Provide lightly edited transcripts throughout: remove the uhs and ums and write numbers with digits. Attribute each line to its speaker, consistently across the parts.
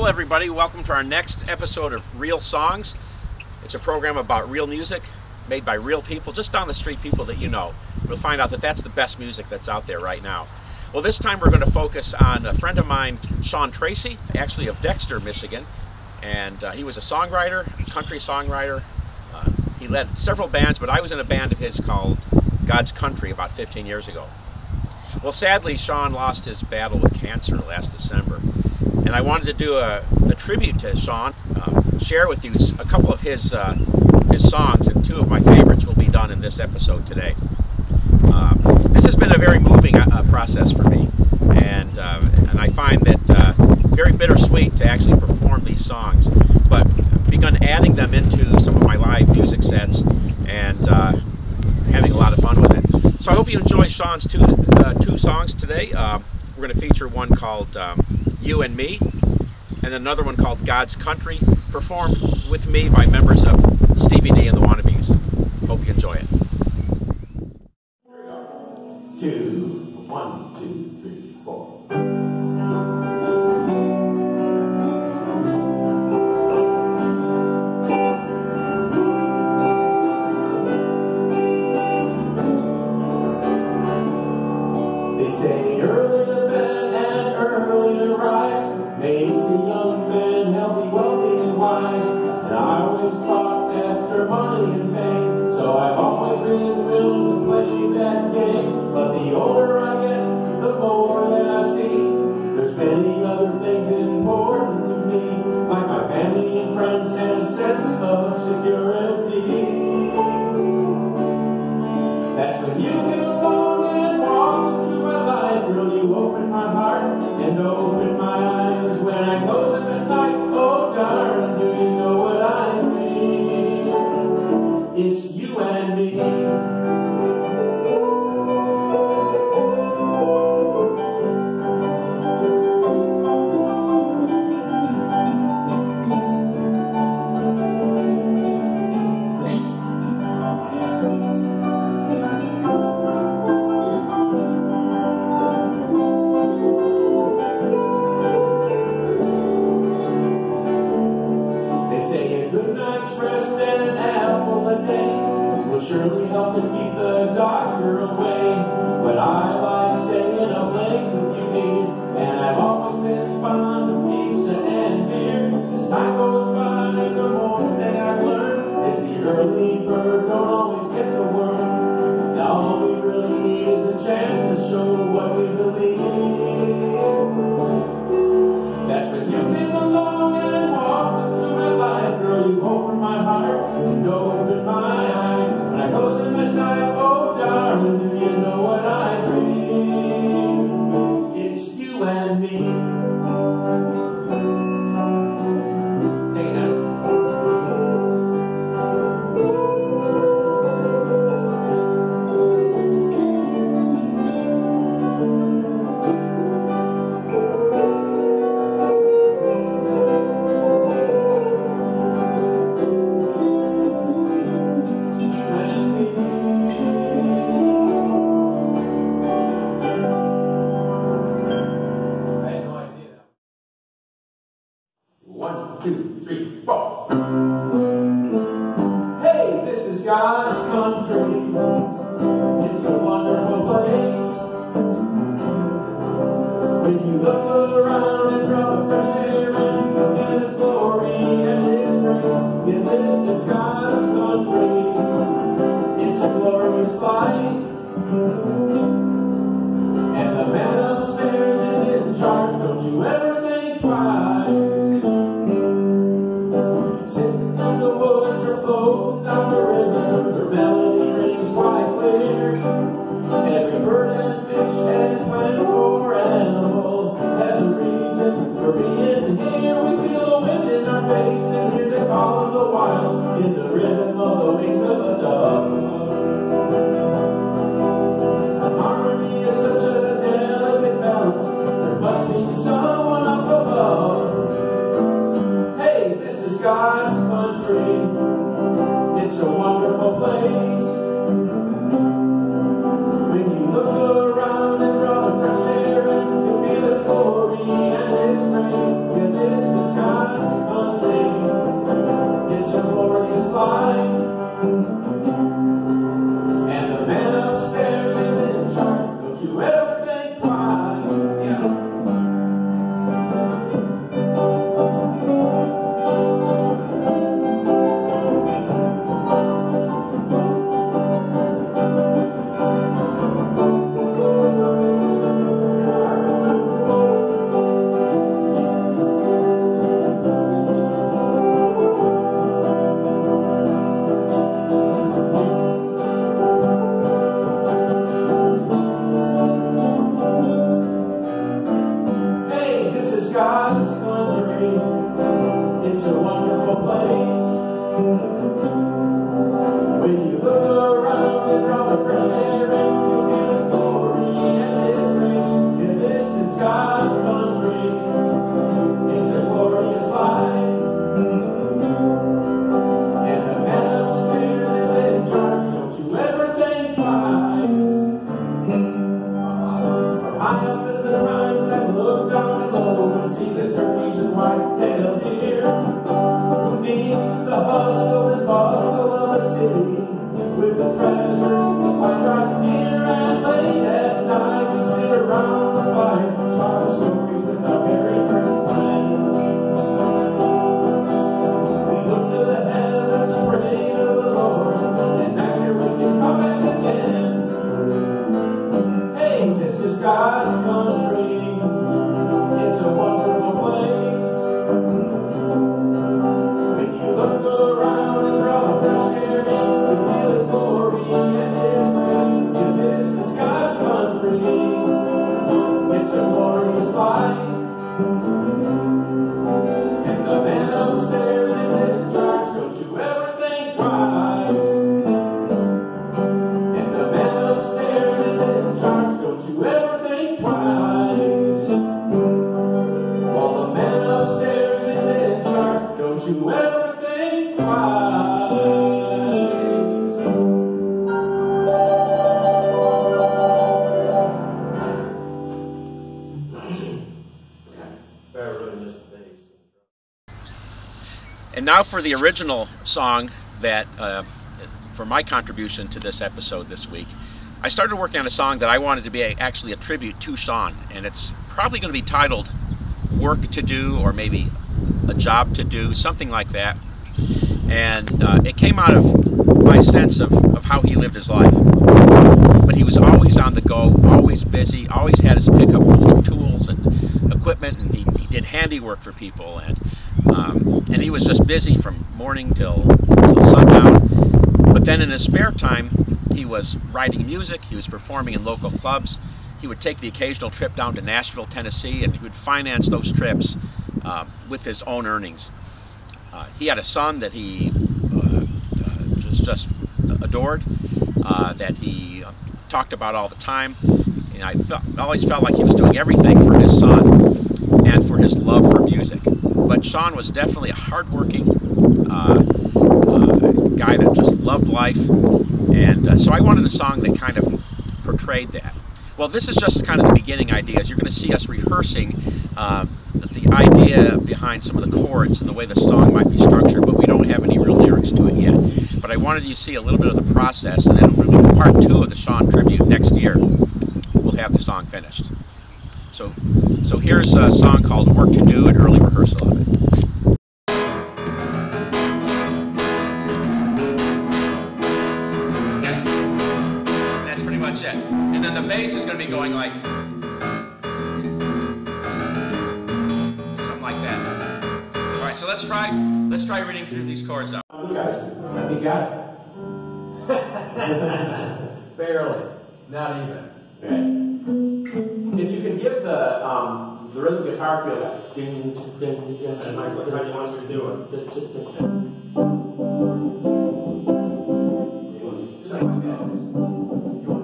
Speaker 1: Hello everybody, welcome to our next episode of Real Songs. It's a program about real music made by real people, just down the street, people that you know. We'll find out that that's the best music that's out there right now. Well, this time we're going to focus on a friend of mine, Shawn Tracey, actually of Dexter, Michigan. And he was a songwriter, country songwriter. He led several bands, but I was in a band of his called God's Country about 15 years ago. Well, sadly, Shawn lost his battle with cancer last December. And I wanted to do a tribute to Shawn, share with you a couple of his songs, and two of my favorites will be done in this episode today. This has been a very moving process for me, and I find that very bittersweet to actually perform these songs, but I've begun adding them into some of my live music sets and having a lot of fun with it. So I hope you enjoy Shawn's two songs today. We're going to feature one called You and Me, and another one called God's Country, performed with me by members of Stevie D and The Wannabes. Hope you enjoy it.
Speaker 2: Two, 1, 2, 3, 4. They say early to bed and early to rise makes a young man healthy, wealthy, and wise. And I always thought after money and fame, so I've always been willing to play that game. But the older I get, the more that I see there's many other things important to me, like my family and friends and a sense of security. That's when you came along and walked into my life. Girl, you opened my heart and opened my eyes. When I close them at night, oh darling, do you know what I mean? It's you and me. Surely help to keep the doctor away, but I like staying up late with you, dear. And I've always been fond of pizza and beer. As time goes by, the more that I've learned is the early bird don't always get the worm. Now all we really need is a chance to show what we believe. That's when you came along and walked into my life. Girl, you opened my heart and opened my eyes. When I close them at night, oh darling, do you know what I mean? It's you and me. Hey guys. God's country, it's a wonderful place. When you look around and draw the fresh air in, you feel His glory and His grace. Yeah, this is God's country, it's a glorious life. And the man upstairs is in charge, don't you ever think twice. Sitting in the woods or floating down the river, their melody rings quite clear. Every bird and fish and plant or animal has a reason for being here. We feel the wind in our face and hear the call of the wild in the rhythm of the wings of a dove. And harmony is such a delicate balance, there must be someone up above. Hey, this is God's country, it's a wonderful place. When you look around and draw the fresh air in, you feel His glory and His grace. Yeah, this is with the treasures you'll find right here. And late at night we sit around the fire, sharing stories with our very first friends. We look to the heavens and pray to the Lord, and next year we can come back again. Hey, this is God's country. It's a wonderful place. When you look around and draw fresh air, you feel His glory and His grace. And this is God's country. It's a glorious life. And the man upstairs is in charge. Don't you ever think twice. And the man upstairs is in charge. Don't you ever think twice. While the man upstairs is in charge, don't you ever think twice.
Speaker 1: And now for the original song that, for my contribution to this episode this week. I started working on a song that I wanted to be actually a tribute to Shawn, and it's probably going to be titled Work to Do, or maybe A Job to Do, something like that. And it came out of my sense of how he lived his life. But he was always on the go, always busy, always had his pickup full of tools and equipment, and he did handiwork for people, and he was just busy from morning till sundown. But then in his spare time, he was writing music, he was performing in local clubs, he would take the occasional trip down to Nashville, Tennessee, and he would finance those trips with his own earnings. He had a son that he just adored, that he talked about all the time, and I always felt like he was doing everything for his son and for his love for music. But Shawn was definitely a hardworking guy that just loved life, and so I wanted a song that kind of portrayed that. Well, this is just kind of the beginning ideas. You're going to see us rehearsing the idea behind some of the chords and the way the song might be structured, but we don't have any real lyrics to it yet. But I wanted you to see a little bit of the process, and then when we do part 2 of the Shawn tribute next year, we'll have the song finished. So here's a song called Work to Do, an early rehearsal of it. That's pretty much it. And then the bass is going to be going like something like that. All right, so let's try reading through these chords out.
Speaker 2: You guys, have you got it?
Speaker 3: Barely. Not even.
Speaker 2: Okay. If you can give the rhythm guitar feel that ding, ding, ding,
Speaker 3: And Mike, what kind you want you to do it? Just like that.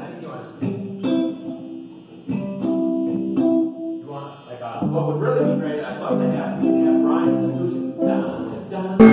Speaker 3: I think you want like a...
Speaker 2: what would really be great, I'd love to have rhymes and music. Dun, dun, dun.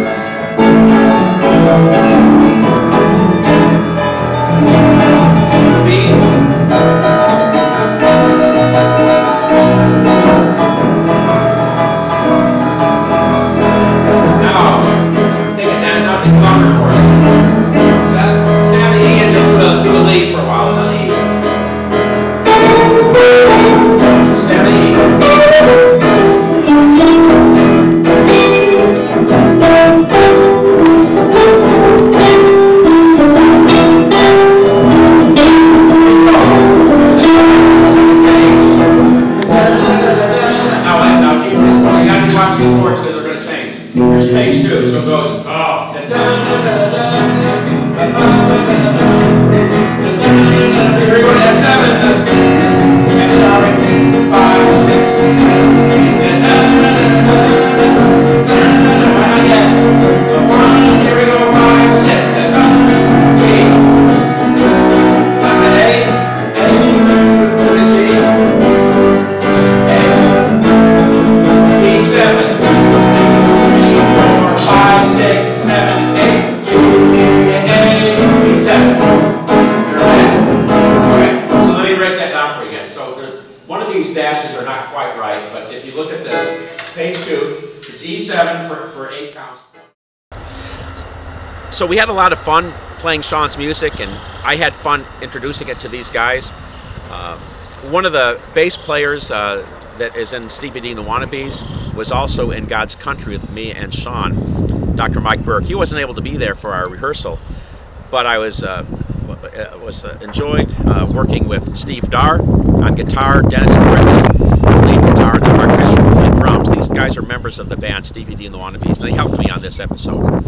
Speaker 1: So we had a lot of fun playing Shawn's music, and I had fun introducing it to these guys. One of the bass players that is in Stevie D The Wannabes was also in God's Country with me and Shawn, Dr. Mike Burke. He wasn't able to be there for our rehearsal, but I was enjoyed working with Steve DARR on guitar, Dennis Lorenzi lead guitar, and Mark Fisher played drums. These guys are members of the band Stevie D and the Wannabes, and they helped me on this episode.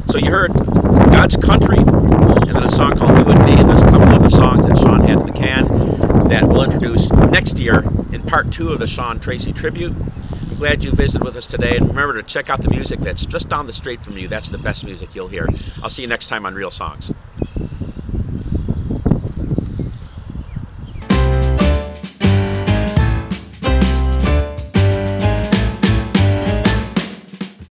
Speaker 1: So you heard God's Country, and then a song called You and Me, and there's a couple other songs that Shawn had in the can that we'll introduce next year in part 2 of the Shawn Tracey tribute. I'm glad you visited with us today, and remember to check out the music that's just down the street from you. That's the best music you'll hear. I'll see you next time on Real Songs.